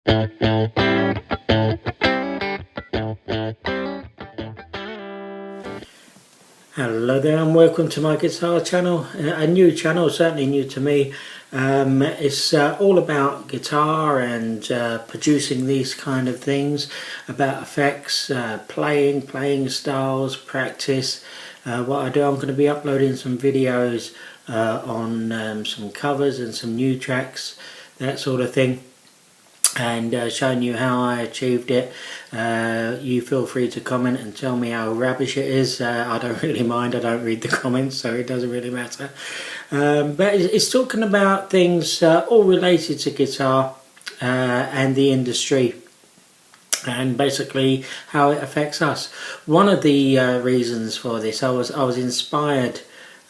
Hello there and welcome to my guitar channel, a new channel, certainly new to me. It's all about guitar and producing these kind of things, about effects, playing styles, practice. What I do, I'm going to be uploading some videos on some covers and some new tracks, that sort of thing, and showing you how I achieved it. You feel free to comment and tell me how rubbish it is. I don't really mind, I don't read the comments, so it doesn't really matter. But it's talking about things all related to guitar and the industry, and basically how it affects us. One of the reasons for this, I was inspired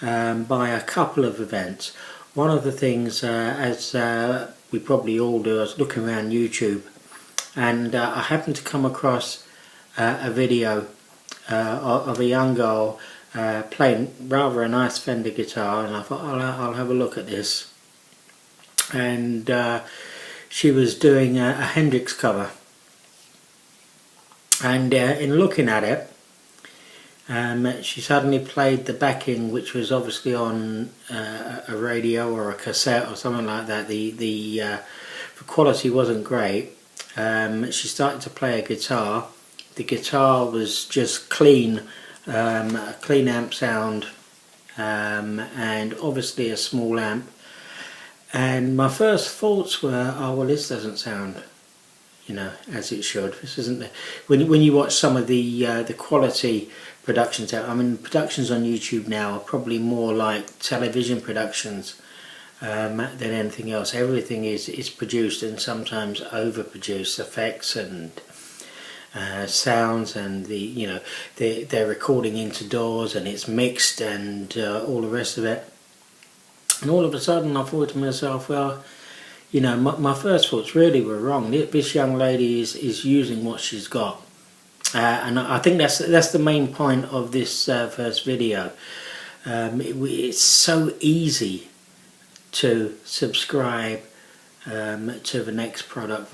by a couple of events. One of the things, as we probably all do, I was looking around YouTube, and I happened to come across a video of a young girl playing rather a nice Fender guitar, and I thought I'll have a look at this. And she was doing a Hendrix cover, and in looking at it, she suddenly played the backing, which was obviously on a radio or a cassette or something like that. The quality wasn't great. She started to play a guitar. The guitar was just clean, a clean amp sound, and obviously a small amp. And my first thoughts were, oh well, this doesn't sound, as it should. This isn't when you watch some of the quality productions out. I mean, productions on YouTube now are probably more like television productions than anything else. Everything is produced and sometimes overproduced, effects and sounds, and they're recording into DAWs, and it's mixed and all the rest of it. And all of a sudden I thought to myself, well, my first thoughts really were wrong. This young lady is using what she's got, and I think that's the main point of this first video. It's so easy to subscribe to the next product.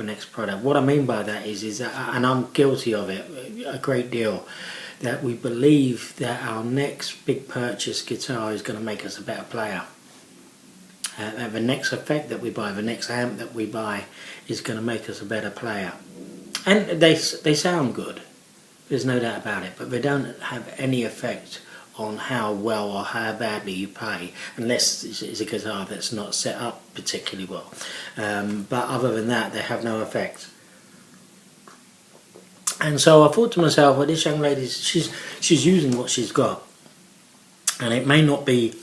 What I mean by that is that, and I'm guilty of it a great deal, that we believe that our next big purchase guitar is going to make us a better player. The next effect that we buy, the next amp that we buy, is going to make us a better player. And they sound good, there's no doubt about it, but they don't have any effect on how well or how badly you play, unless it's a guitar that's not set up particularly well. But other than that, they have no effect. And so I thought to myself, well, this young lady, she's using what she's got, and it may not be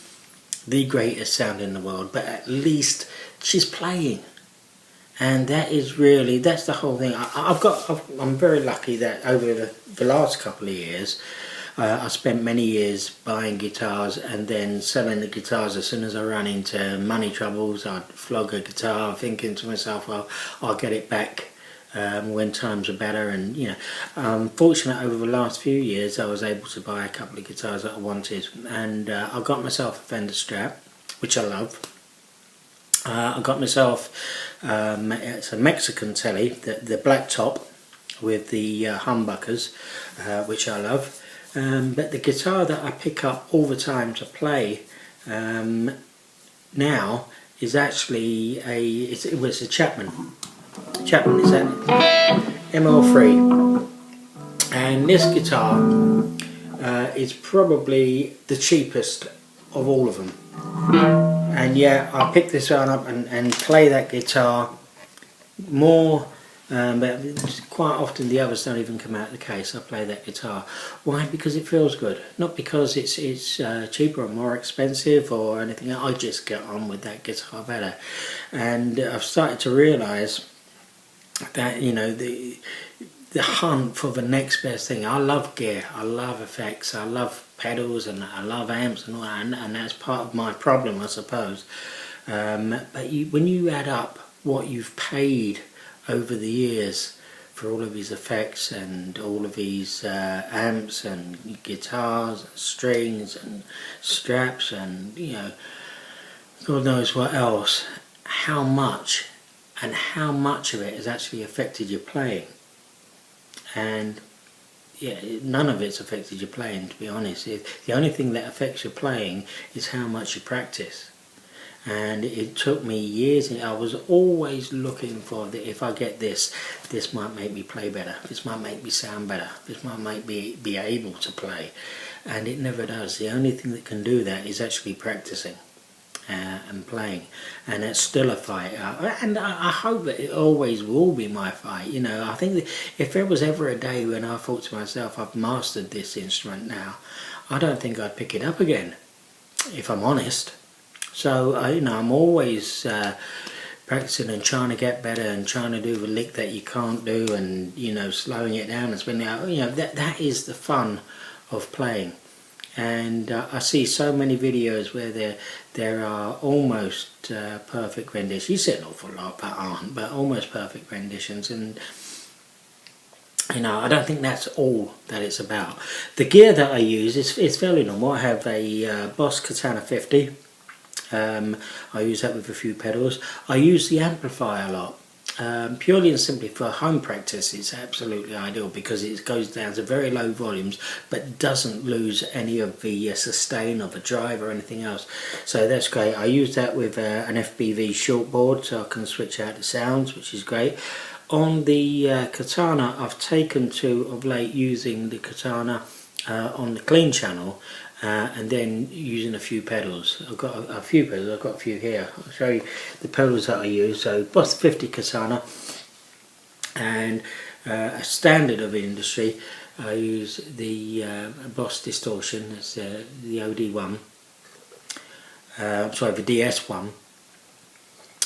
the greatest sound in the world, but at least she's playing, and that's the whole thing. I'm very lucky that over the last couple of years, I spent many years buying guitars and then selling the guitars. As soon as I ran into money troubles, I'd flog a guitar, thinking to myself, well, I'll get it back when times are better. And I'm fortunate over the last few years I was able to buy a couple of guitars that I wanted, and I got myself a Fender Strat, which I love. I got myself it's a Mexican telly, the black top with the humbuckers, which I love. But the guitar that I pick up all the time to play now is actually it was a Chapman. Chapman is an ML3, and this guitar is probably the cheapest of all of them. And yeah, I pick this one up and play that guitar more. But quite often the others don't even come out of the case. I play that guitar. Why? Because it feels good. Not because it's cheaper or more expensive or anything. I just get on with that guitar better. And I've started to realise that the hunt for the next best thing. I love gear. I love effects. I love pedals, and I love amps and all that. And that's part of my problem, I suppose. But when you add up what you've paid over the years for all of these effects and all of these amps and guitars and strings and straps and God knows what else, how much and how much of it has actually affected your playing. And yeah, none of it's affected your playing, to be honest. The only thing that affects your playing is how much you practice. And it took me years, and I was always looking for that. If I get this might make me play better, this might make me sound better, this might make me be able to play, and it never does. The only thing that can do that is actually practicing and playing, and it's still a fight, and I hope that it always will be my fight. You know, I think that if there was ever a day when I thought to myself, I've mastered this instrument now, I don't think I'd pick it up again, if I'm honest. So you know, I'm always practicing and trying to get better, and trying to do the lick that you can't do, and you know, slowing it down and spinning out. You know, that is the fun of playing. And I see so many videos where there are almost perfect renditions. You see an awful lot that aren't, but almost perfect renditions. And you know, I don't think that's all that it's about. The gear that I use is fairly normal. I have a Boss Katana 50. I use that with a few pedals. I use the amplifier a lot. Purely and simply for home practice, it's absolutely ideal because it goes down to very low volumes but doesn't lose any of the sustain of a drive or anything else. So that's great. I use that with an FBV shortboard, so I can switch out the sounds, which is great. On the Katana, I've taken to of late using the Katana on the clean channel, and then using a few pedals. I've got a few pedals, I've got a few here. I'll show you the pedals that I use. So Boss 50 Katana, and a standard of the industry, I use the Boss Distortion, that's the OD1, sorry, the DS1.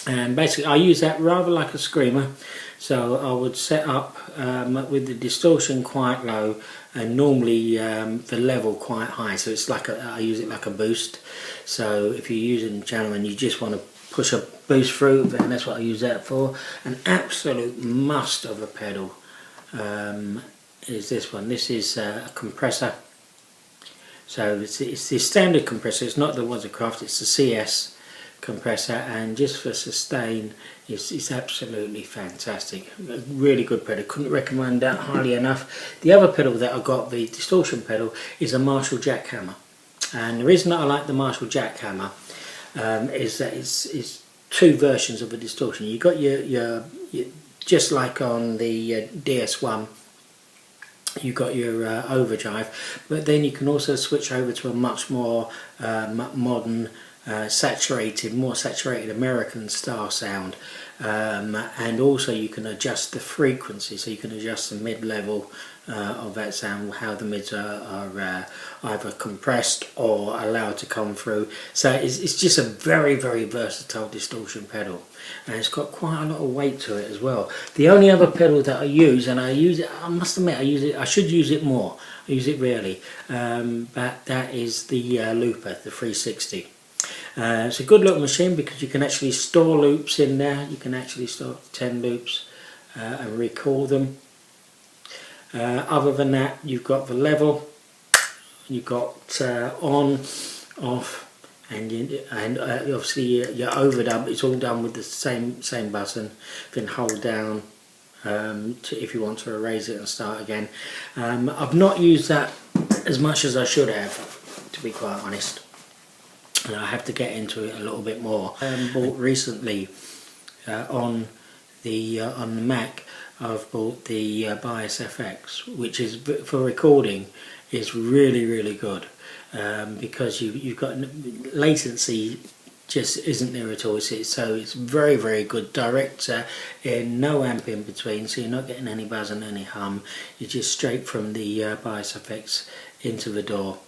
And basically I use that rather like a screamer. So I would set up with the distortion quite low, and normally the level quite high, so it's like I use it like a boost. So if you're using the channel and you just want to push a boost through, then that's what I use that for. An absolute must of a pedal is this one. This is a compressor. So it's the standard compressor, it's not the Watercraft, it's the CS compressor, and just for sustain it's absolutely fantastic. A really good pedal, couldn't recommend that highly enough. The other pedal that I got, the distortion pedal, is a Marshall jackhammer, and the reason that I like the Marshall jackhammer is that it's two versions of a distortion. You got your just like on the DS1, you got your overdrive, but then you can also switch over to a much more modern, more saturated American style sound, and also you can adjust the frequency, so you can adjust the mid-level of that sound, how the mids are either compressed or allowed to come through. So it's just a very, very versatile distortion pedal, and it's got quite a lot of weight to it as well. The only other pedal that I use, and I must admit I should use it more, I use it rarely, but that is the looper, the 360. It's a good little machine because you can actually store loops in there. You can actually store 10 loops and record them. Other than that, you've got the level, you've got on, off, and obviously your overdub. It's all done with the same button. You can hold down if you want to erase it and start again. I've not used that as much as I should have, to be quite honest, and I have to get into it a little bit more. Bought recently on the Mac, I've bought the Bias FX, which is for recording is really good, because you've got latency just isn't there at all. So it's very good, direct, no amp in between, so you're not getting any buzz and any hum. You're just straight from the Bias FX into the DAW.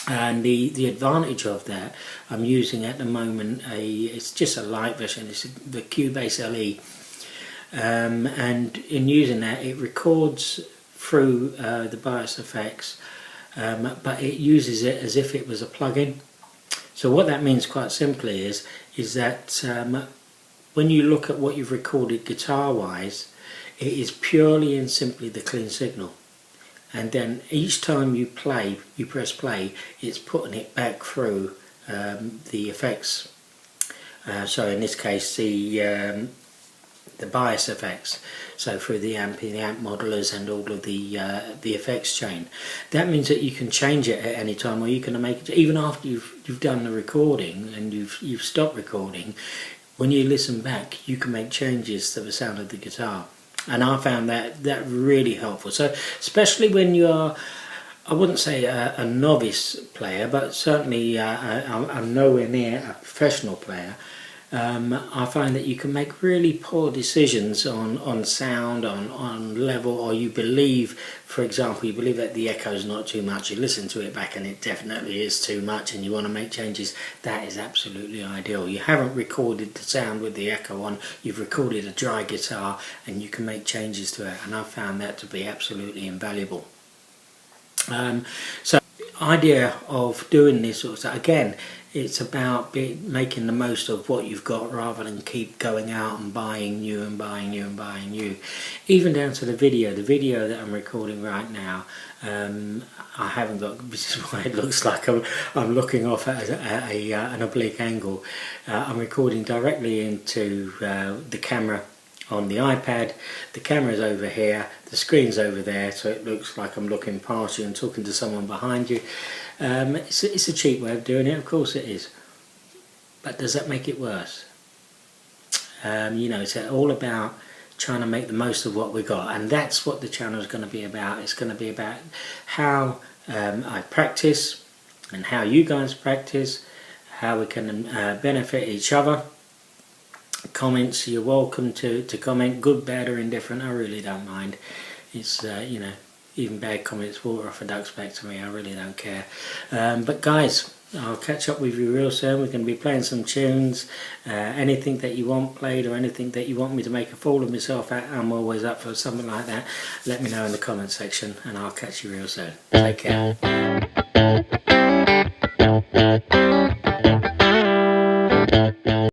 And the advantage of that, I'm using at the moment it's just a light version, it's the Cubase LE, and in using that it records through the Bias effects, but it uses it as if it was a plugin. So what that means quite simply is that when you look at what you've recorded guitar wise, it is purely and simply the clean signal. And then each time you press play, it's putting it back through the effects so in this case the bias effects, so through the amp modelers and all of the effects chain. That means that you can change it at any time, or you can make it even after you've done the recording and you've stopped recording. When you listen back, you can make changes to the sound of the guitar, and I found that really helpful. So especially when you are, I wouldn't say a novice player, but certainly I'm nowhere near a professional player. I find that you can make really poor decisions on sound, on level, or you believe, for example, you believe that the echo is not too much, you listen to it back and it definitely is too much and you want to make changes. That is absolutely ideal. You haven't recorded the sound with the echo on, you've recorded a dry guitar and you can make changes to it, and I've found that to be absolutely invaluable. So idea of doing this sort of stuff, again, it's about making the most of what you've got rather than keep going out and buying new and buying new and buying new. Even down to the video that I'm recording right now, I haven't got, this is why it looks like I'm looking off at an oblique angle. I'm recording directly into the camera on the iPad. The camera's over here, the screen's over there, so it looks like I'm looking past you and talking to someone behind you. It's a cheap way of doing it, of course it is, but does that make it worse? You know, it's all about trying to make the most of what we got, and that's what the channel is going to be about. It's going to be about how I practice and how you guys practice, how we can benefit each other. Comments, you're welcome to comment, good, bad or indifferent, I really don't mind. It's you know, even bad comments, water off a duck's back to me, I really don't care. But guys, I'll catch up with you real soon. We're going to be playing some tunes. Anything that you want played or anything that you want me to make a fool of myself at, I'm always up for something like that. Let me know in the comment section and I'll catch you real soon. Take care.